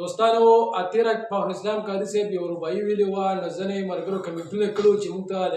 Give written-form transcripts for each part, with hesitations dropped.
دوستانو اتیره په اسلام کاری صاحب یو رباعي ویلو و نزنې مرګرو کمنټونه کړو چې موږ ته د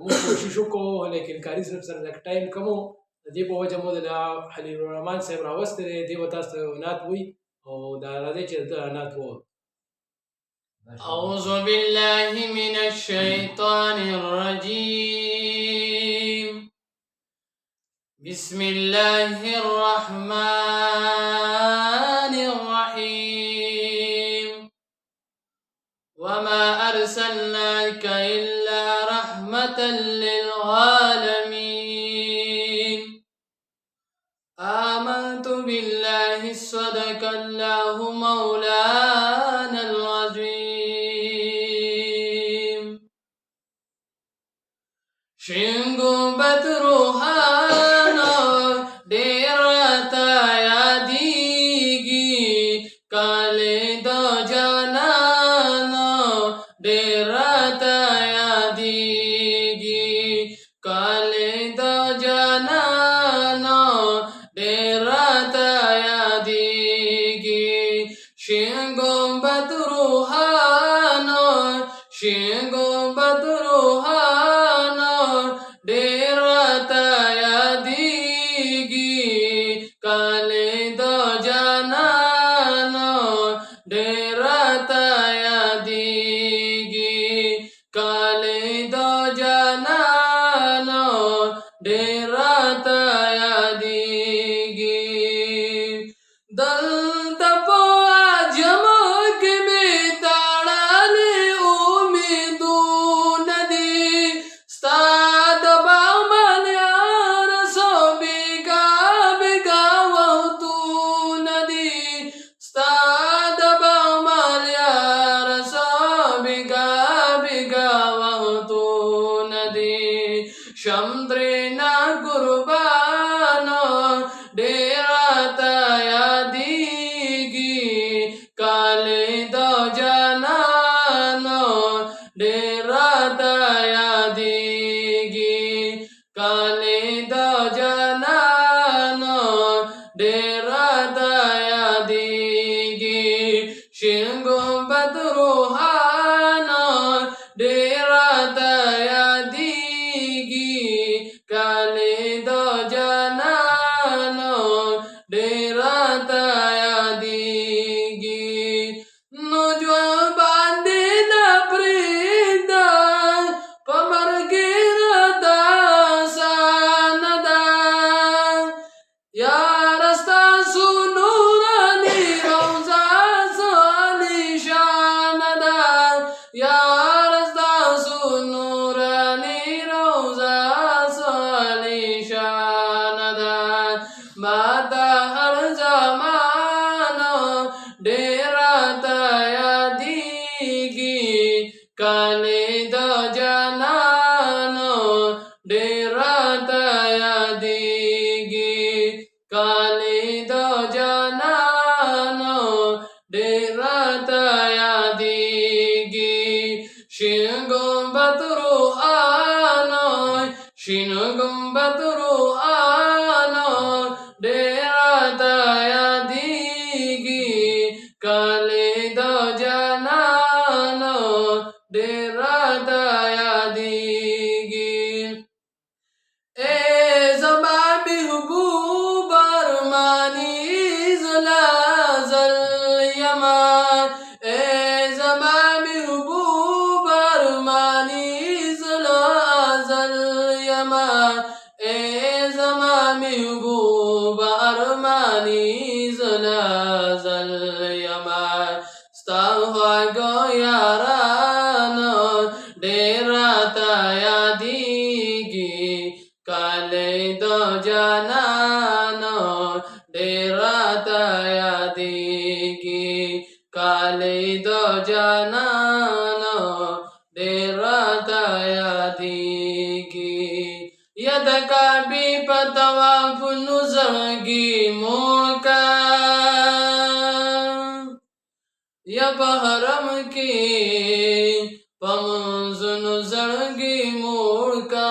موږ کوشش وکړو لیکن کاری صاحب سره لک ټایم کومو د دې په وجه مو د خلیل الرحمن صاحب راوسته دی وتا ته نات وی او دا راځي چې د نات وو أعوذ بالله من الشيطان الرجيم بسم الله الرحمن الرحيم وما أرسلناك إلا رحمة للعالمين آمنت بالله صدق الله مولانا العظيم شنگو بدروحانا دیرتا یادیگی کالے دو جانانا دیرتا یادیگی کالے دو جانانا دیرتا یادیگی شنگو بدروحانا شنگو بدروحانا دیرتا یادیگی کالے دو جانانا دیرتا یادیگی کالے دو جانانا دیرتا یادیگی دلتا پو آجمک میں تاڑانے امیدون دی ستاد بامان یار سو بیگا بیگا وحتون دی ستاد بامان یار سو بیگا بیگا وحتون دی شمدرینا قربانا دیراتا یادیگی کالے دو جانانا دیراتا یادیگی کالے دو جانانا دیراتا یادیگی شنگو بدروحانا دیراتا یادیگی کالے دو جانانا دیراتا یادیگی نجوا باندې نه پرېږده په مرګې راته آسانه ده یاره ستاسو نوراني روضه څه عالیشانه ده یاره ستاسو نوراني روضه څه عالیشانه ده ماته هر زمانه ډېراته یادیږي کالې د جانانو ډېراته یادیږي کالې د جانانو ډېراته یادیږي شین ګمبد روحانو شین ګمبد روحانو ډېراته یادیږي کالې د جانانو ډېراته یادیږي اے زما محبوب ارمانی زلازل یما اے زما محبوب ارمانی زلازل یما اے زما محبوب ارمانی زلازل یما ستا خواږه یارانو ډېراته یادیږي کالې د جانانو ډېراته یادیږي کالې د جانانو ډېراته یادیږي ید کعبې په طوافونو زړګي موکه یا په حرم کې په منځونو زړګي موړ کا